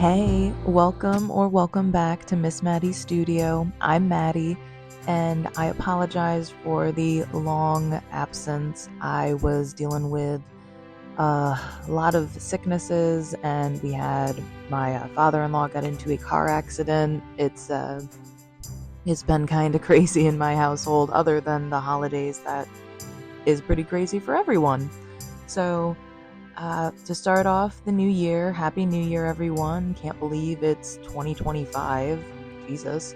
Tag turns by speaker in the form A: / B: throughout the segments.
A: Hey, welcome back to Miss Maddie's studio. I'm Maddie, and I apologize for the long absence. I was dealing with a lot of sicknesses, and we had my father-in-law got into a car accident. It's been kind of crazy in my household, other than the holidays. That is pretty crazy for everyone. So to start off the new year, Happy New Year, everyone. Can't believe it's 2025. Jesus.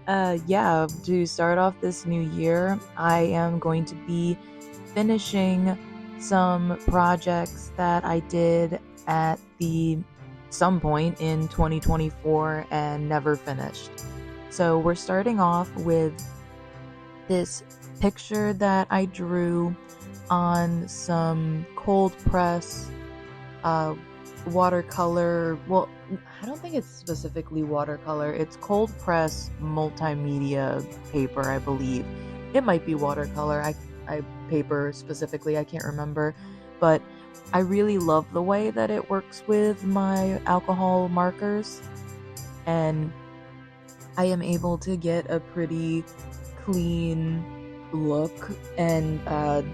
A: To start off this new year, I am going to be finishing some projects that I did at some point in 2024 and never finished. So we're starting off with this picture that I drew on some cold press watercolor. Well, I don't think it's specifically watercolor. It's cold press multimedia paper, I believe. It might be watercolor. I paper specifically, I can't remember. But I really love the way that it works with my alcohol markers. And I am able to get a pretty clean look and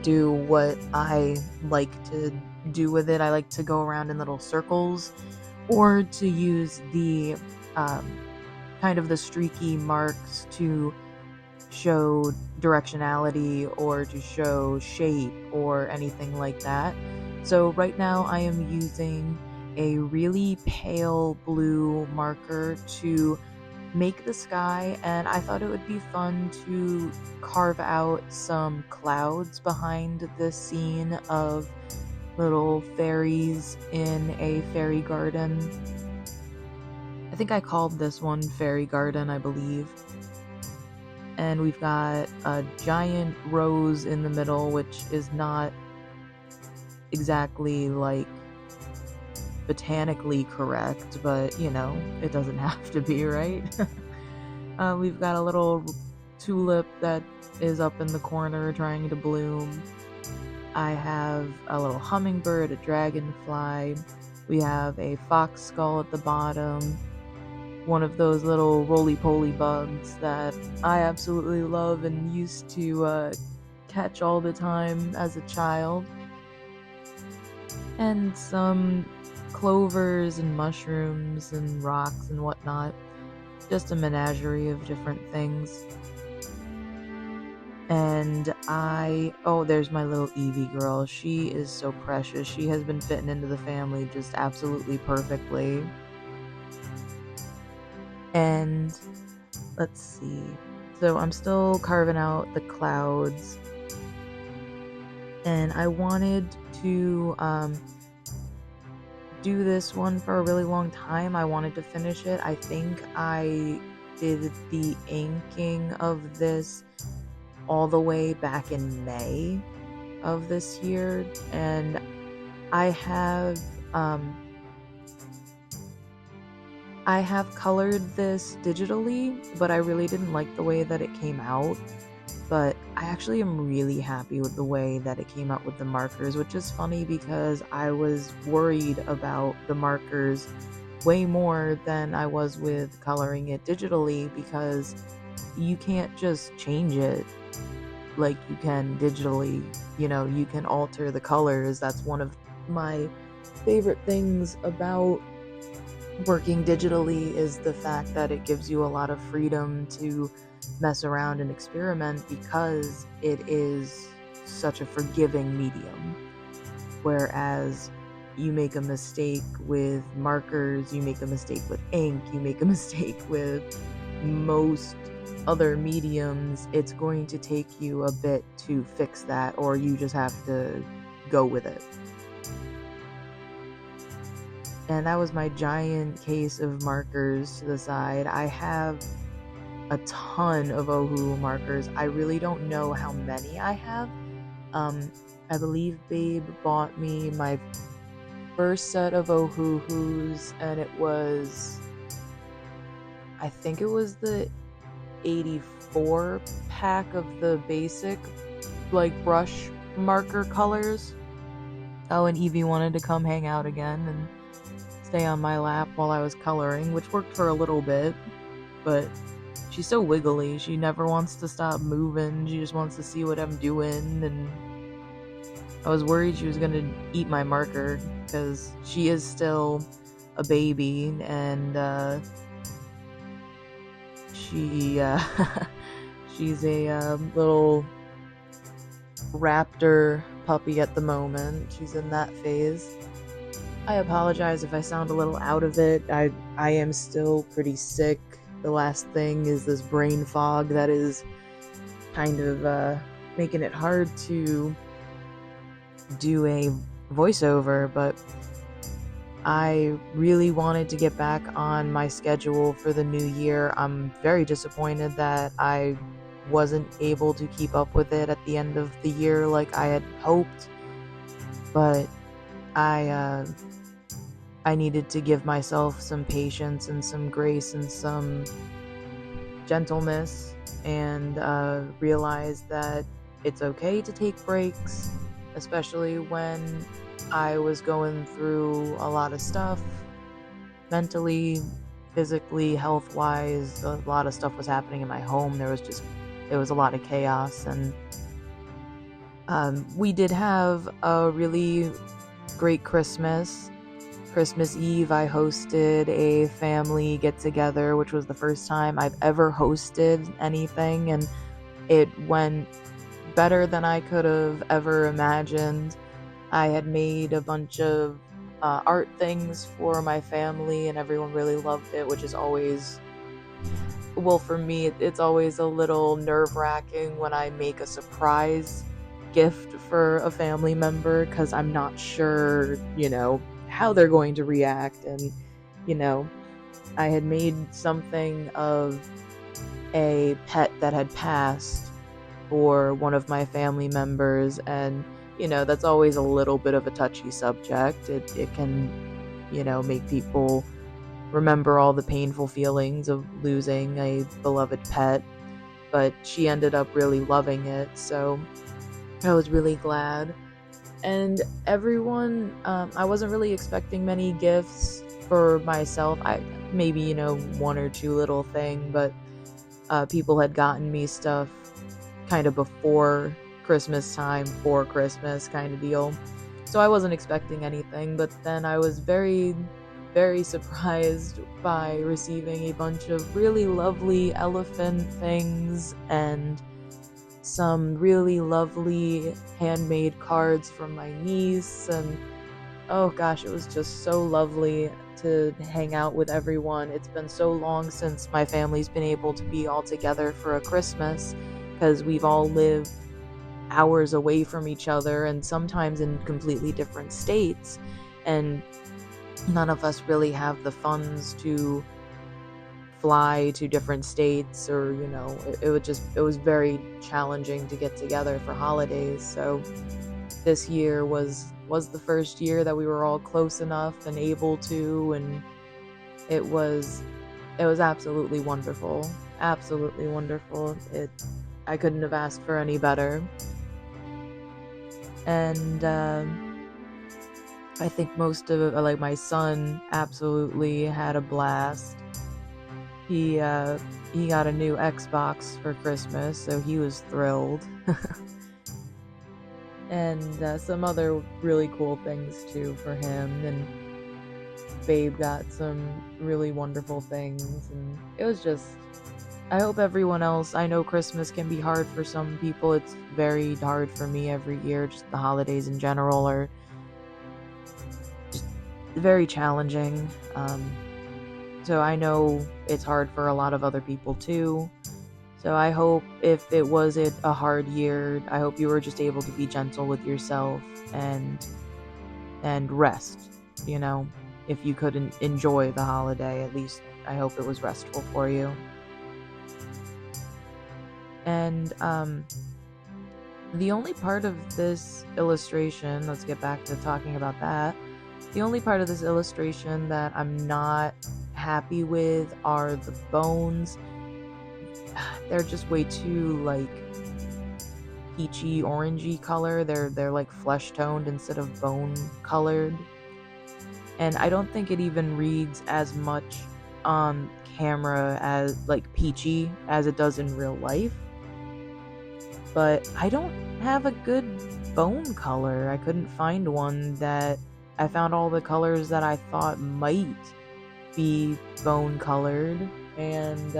A: do what I like to do with it. I like to go around in little circles, or to use the kind of the streaky marks to show directionality or to show shape or anything like that. So right now I am using a really pale blue marker to make the sky, and I thought it would be fun to carve out some clouds behind this scene of little fairies in a fairy garden. I think I called this one Fairy Garden, I believe. And we've got a giant rose in the middle, which is not exactly like botanically correct, but it doesn't have to be, right? We've got a little tulip that is up in the corner trying to bloom. I have a little hummingbird, a dragonfly. We have a fox skull at the bottom. One of those little roly-poly bugs that I absolutely love and used to catch all the time as a child. And some clovers and mushrooms and rocks and whatnot. Just a menagerie of different things. And there's my little Evie girl. She is so precious. She has been fitting into the family just absolutely perfectly. And let's see. So I'm still carving out the clouds. And I wanted to do this one for a really long time. I wanted to finish it. I think I did the inking of this all the way back in May of this year, and I have colored this digitally, but I really didn't like the way that it came out. But I actually am really happy with the way that it came out with the markers, which is funny because I was worried about the markers way more than I was with coloring it digitally, because you can't just change it like you can digitally. You can alter the colors. That's one of my favorite things about working digitally, is the fact that it gives you a lot of freedom to mess around and experiment, because it is such a forgiving medium. Whereas you make a mistake with markers, you make a mistake with ink, you make a mistake with most other mediums, it's going to take you a bit to fix that, or you just have to go with it. And that was my giant case of markers to the side. I have a ton of Ohuhu markers. I really don't know how many I have. I believe Babe bought me my first set of Ohuhus, and I think it was the 84 pack of the basic brush marker colors. Oh, and Evie wanted to come hang out again, and stay on my lap while I was coloring, which worked for a little bit, but she's so wiggly. She never wants to stop moving. She just wants to see what I'm doing, and I was worried she was gonna eat my marker because she is still a baby, and she she's a little raptor puppy at the moment. She's in that phase. I apologize if I sound a little out of it. I am still pretty sick. The last thing is this brain fog that is kind of making it hard to do a voiceover, but I really wanted to get back on my schedule for the new year. I'm very disappointed that I wasn't able to keep up with it at the end of the year like I had hoped, but I needed to give myself some patience and some grace and some gentleness, and realize that it's okay to take breaks, especially when I was going through a lot of stuff mentally, physically, health-wise. A lot of stuff was happening in my home. It was a lot of chaos, and we did have a really great Christmas Eve. I hosted a family get-together, which was the first time I've ever hosted anything, and it went better than I could have ever imagined. I had made a bunch of art things for my family, and everyone really loved it, which is always, well, for me, it's always a little nerve-wracking when I make a surprise gift for a family member, because I'm not sure, how they're going to react. And, I had made something of a pet that had passed for one of my family members, and that's always a little bit of a touchy subject. It can, make people remember all the painful feelings of losing a beloved pet, but she ended up really loving it, so I was really glad. And everyone, I wasn't really expecting many gifts for myself. Maybe, one or two little thing, but people had gotten me stuff kind of before Christmas time, for Christmas kind of deal. So I wasn't expecting anything, but then I was very, very surprised by receiving a bunch of really lovely elephant things and some really lovely handmade cards from my niece, and oh gosh, it was just so lovely to hang out with everyone. It's been so long since my family's been able to be all together for a Christmas, because we've all lived hours away from each other and sometimes in completely different states, and none of us really have the funds to fly to different states, or it was very challenging to get together for holidays. So this year was the first year that we were all close enough and able to, and it was absolutely wonderful. I couldn't have asked for any better. And I think most of it, like my son, absolutely had a blast. He got a new Xbox for Christmas, so he was thrilled. And some other really cool things too for him, and Babe got some really wonderful things, and it was just, I hope everyone else, I know Christmas can be hard for some people. It's very hard for me every year. Just the holidays in general are just very challenging. So I know it's hard for a lot of other people too. So I hope if it was a hard year, I hope you were just able to be gentle with yourself and rest, if you couldn't enjoy the holiday, at least I hope it was restful for you. And the only part of this illustration, let's get back to talking about that. The only part of this illustration that I'm not happy with are the bones. They're just way too peachy orangey color. They're like flesh toned instead of bone colored, and I don't think it even reads as much on camera as like peachy as it does in real life. But I don't have a good bone color. I couldn't find one that I found all the colors that I thought might be bone colored, and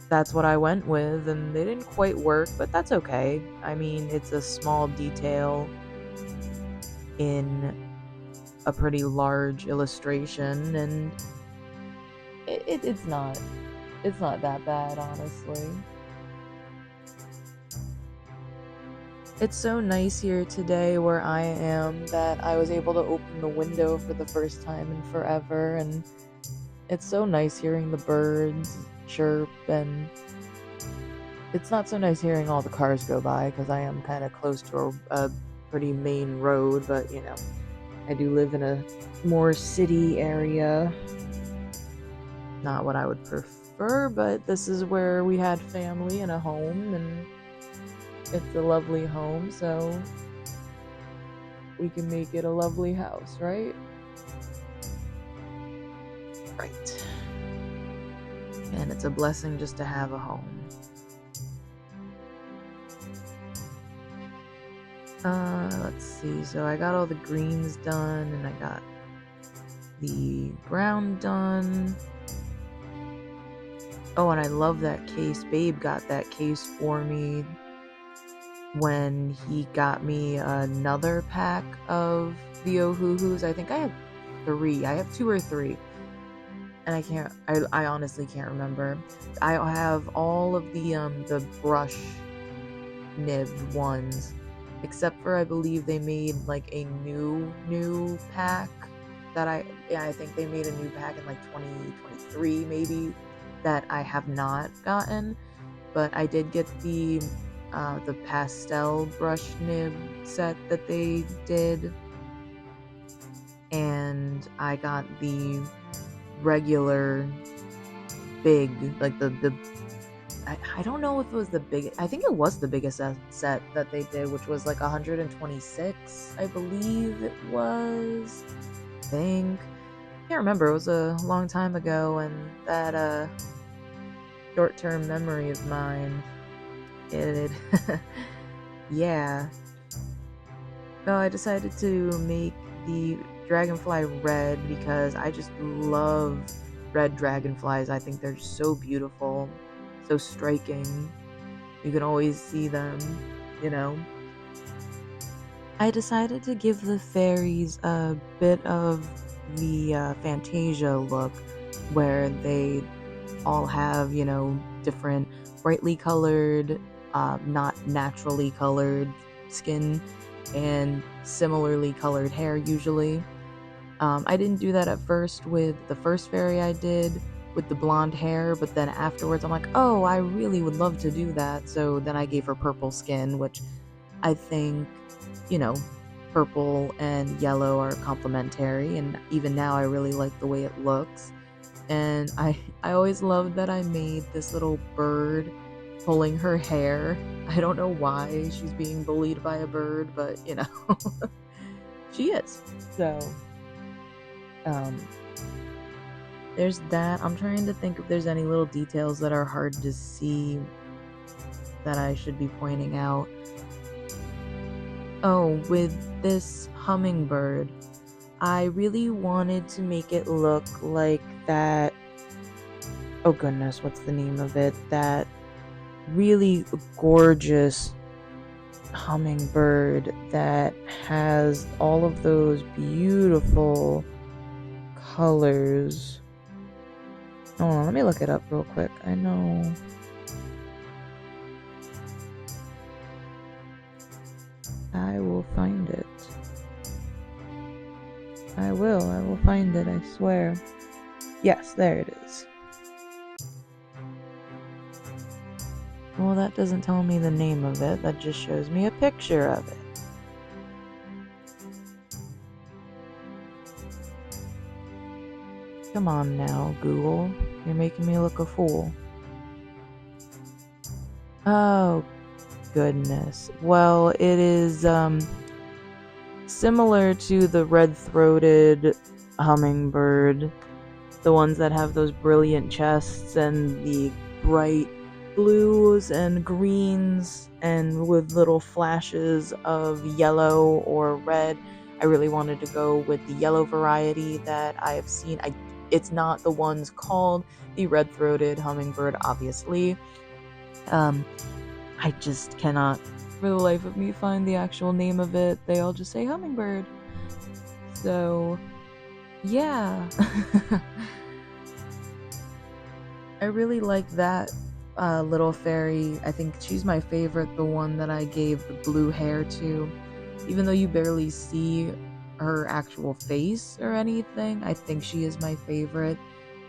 A: that's what I went with, and they didn't quite work, but that's okay. I mean, it's a small detail in a pretty large illustration, and it's not that bad, honestly. It's so nice here today where I am that I was able to open the window for the first time in forever, and it's so nice hearing the birds chirp, and it's not so nice hearing all the cars go by because I am kind of close to a pretty main road, but you know, I do live in a more city area. Not what I would prefer, but this is where we had family and a home, and it's a lovely home, so we can make it a lovely house, right? Right. And it's a blessing just to have a home. Let's see. So I got all the greens done, and I got the brown done. Oh, and I love that case. Babe got that case for me when he got me another pack of the Ohuhus. I think I have 3. I have 2 or 3. And I honestly can't remember. I have all of the brush nibbed ones, except for I believe they made like a new pack that I think they made a new pack in like 2023 maybe that I have not gotten, but I did get the pastel brush nib set that they did, and I got the regular big, like I don't know if it was the biggest. I think it was the biggest set that they did, which was like 126, I believe it was. I think. Can't remember. It was a long time ago, and that short-term memory of mine. Yeah. No, I decided to make the dragonfly red because I just love red dragonflies. I think they're so beautiful, so striking. You can always see them, you know. I decided to give the fairies a bit of the Fantasia look, where they all have, you know, different brightly colored, not naturally colored skin and similarly colored hair usually. I didn't do that at first with the first fairy I did with the blonde hair, but then afterwards I'm like, oh, I really would love to do that. So then I gave her purple skin, which I think, you know, purple and yellow are complementary, and even now I really like the way it looks. And I always loved that I made this little bird pulling her hair. I don't know why she's being bullied by a bird, but you know, she is. So there's that. I'm trying to think if there's any little details that are hard to see that I should be pointing out. Oh, with this hummingbird, I really wanted to make it look like that. Oh goodness, what's the name of it? That really gorgeous hummingbird that has all of those beautiful colors. Hold on, let me look it up real quick. I know. I will find it. I will find it, I swear. Yes, there it is. Well, that doesn't tell me the name of it, that just shows me a picture of it. Come on now, Google. You're making me look a fool. Oh, goodness. Well, it is, similar to the red-throated hummingbird, the ones that have those brilliant chests and the bright blues and greens and with little flashes of yellow or red. I really wanted to go with the yellow variety that I have seen. It's not the ones called the red-throated hummingbird, obviously. I just cannot, for the life of me, find the actual name of it. They all just say hummingbird. So, yeah. I really like that little fairy. I think she's my favorite, the one that I gave the blue hair to. Even though you barely see her actual face or anything, I think she is my favorite.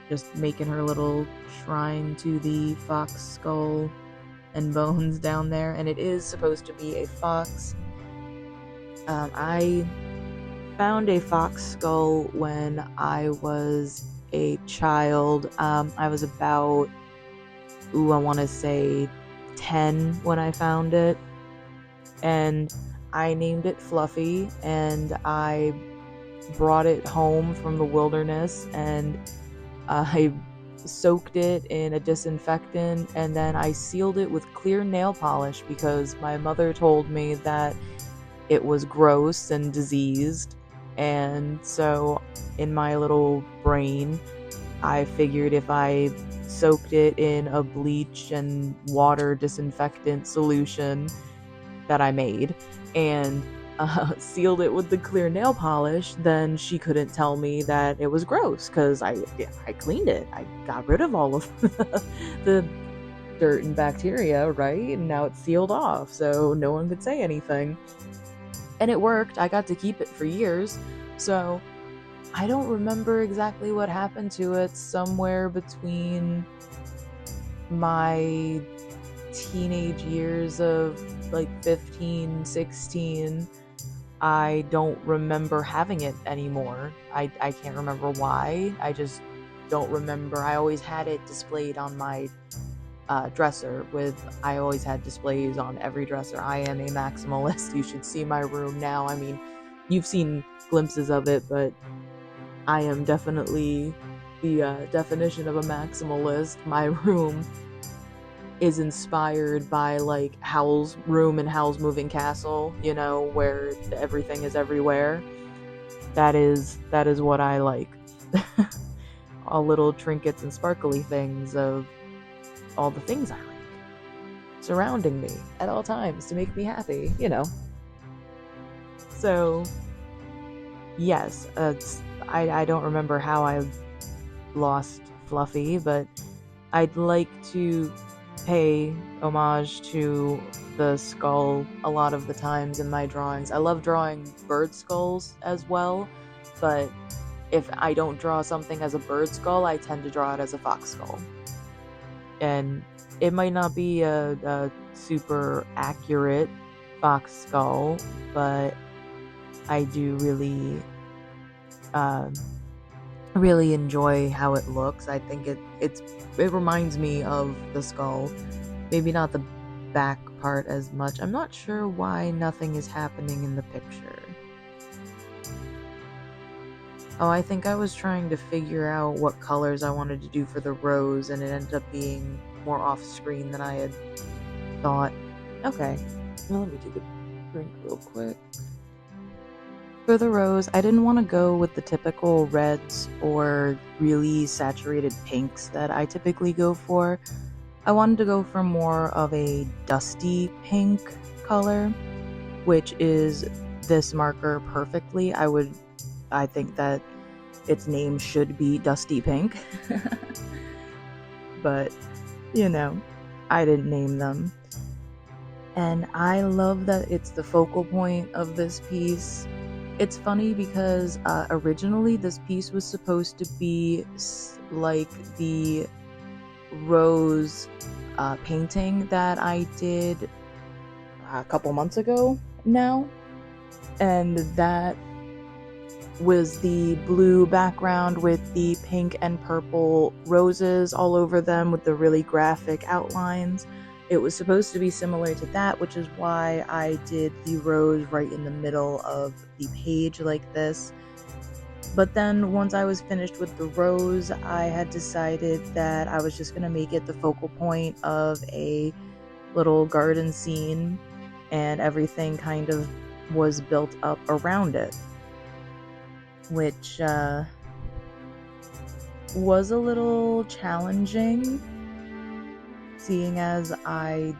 A: Just making her little shrine to the fox skull and bones down there. And it is supposed to be a fox. I found a fox skull when I was a child. I was about, I want to say 10 when I found it. And I named it Fluffy, and I brought it home from the wilderness, and I soaked it in a disinfectant, and then I sealed it with clear nail polish because my mother told me that it was gross and diseased. And so in my little brain, I figured if I soaked it in a bleach and water disinfectant solution that I made and sealed it with the clear nail polish, then she couldn't tell me that it was gross because I cleaned it. I got rid of all of the dirt and bacteria, right? And now it's sealed off, so no one could say anything. And it worked. I got to keep it for years. So I don't remember exactly what happened to it. Somewhere between my teenage years of like 15, 16, I don't remember having it anymore. I can't remember why. I just don't remember. I always had it displayed on my dresser. I always had displays on every dresser. I am a maximalist. You should see my room now. I mean, you've seen glimpses of it, but I am definitely the definition of a maximalist. My room is inspired by like Howl's room in Howl's Moving Castle, where everything is everywhere. That is what I like. All little trinkets and sparkly things of all the things I like surrounding me at all times to make me happy, So yes, I don't remember how I lost Fluffy, but I'd like to pay homage to the skull a lot of the times in my drawings. I love drawing bird skulls as well, but if I don't draw something as a bird skull, I tend to draw it as a fox skull. And it might not be a super accurate fox skull, but I do really really enjoy how it looks. I think it reminds me of the skull. Maybe not the back part as much. I'm not sure why nothing is happening in the picture. Oh, I think I was trying to figure out what colors I wanted to do for the rose, and it ended up being more off screen than I had thought. Okay, well, let me take a drink real quick. For the rose, I didn't want to go with the typical reds or really saturated pinks that I typically go for. I wanted to go for more of a dusty pink color, which is this marker perfectly. I think that its name should be Dusty Pink. But, I didn't name them. And I love that it's the focal point of this piece. It's funny because originally this piece was supposed to be like the rose painting that I did a couple months ago now. And that was the blue background with the pink and purple roses all over them with the really graphic outlines. it was supposed to be similar to that, which is why I did the rose right in the middle of the page like this. But then once I was finished with the rose, I had decided that I was just going to make it the focal point of a little garden scene, and everything kind of was built up around it, which was a little challenging, seeing as I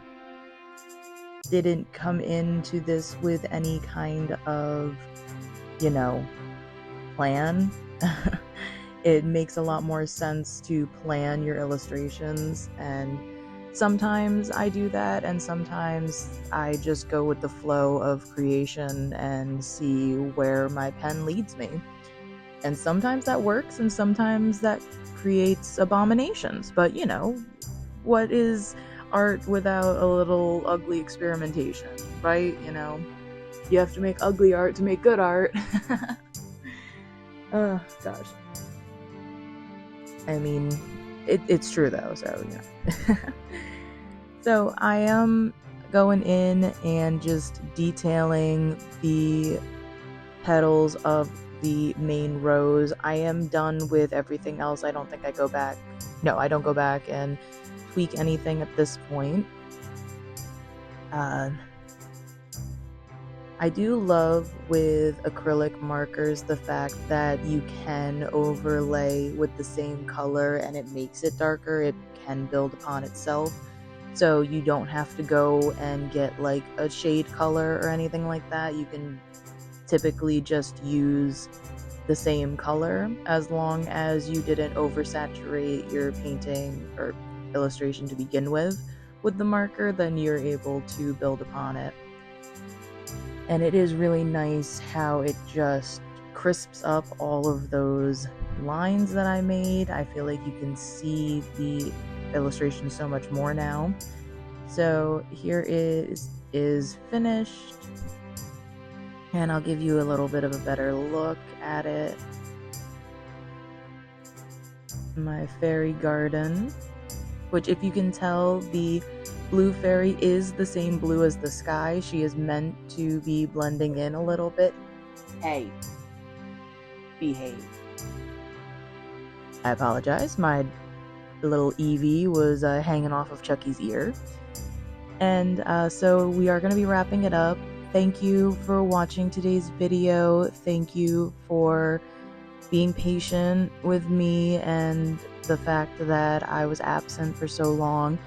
A: didn't come into this with any kind of, plan. It makes a lot more sense to plan your illustrations, and sometimes I do that, and sometimes I just go with the flow of creation and see where my pen leads me. And sometimes that works, and sometimes that creates abominations. But what is art without a little ugly experimentation, right? You have to make ugly art to make good art. Oh, gosh. I mean, it's true though, so So I am going in and just detailing the petals of the main rose. I am done with everything else. I don't think I go back. No, I don't go back and tweak anything at this point. I do love with acrylic markers the fact that you can overlay with the same color and it makes it darker. It can build upon itself. So you don't have to go and get like a shade color or anything like that. You can typically just use the same color as long as you didn't oversaturate your painting or illustration to begin with the marker, then you're able to build upon it. And it is really nice how it just crisps up all of those lines that I made. I feel like you can see the illustration so much more now. So here is finished, and I'll give you a little bit of a better look at it. My fairy garden, which, if you can tell, the blue fairy is the same blue as the sky. She is meant to be blending in a little bit. Hey, behave. I apologize. My little Eevee was hanging off of Chucky's ear. And so we are going to be wrapping it up. Thank you for watching today's video. Thank you for being patient with me and the fact that I was absent for so long.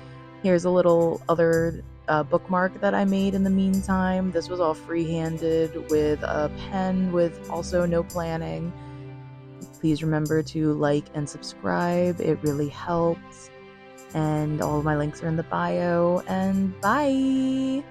A: Here's a little other bookmark that I made in the meantime. This was all free-handed with a pen with also no planning. Please remember to like and subscribe. It really helps. And all of my links are in the bio. And bye!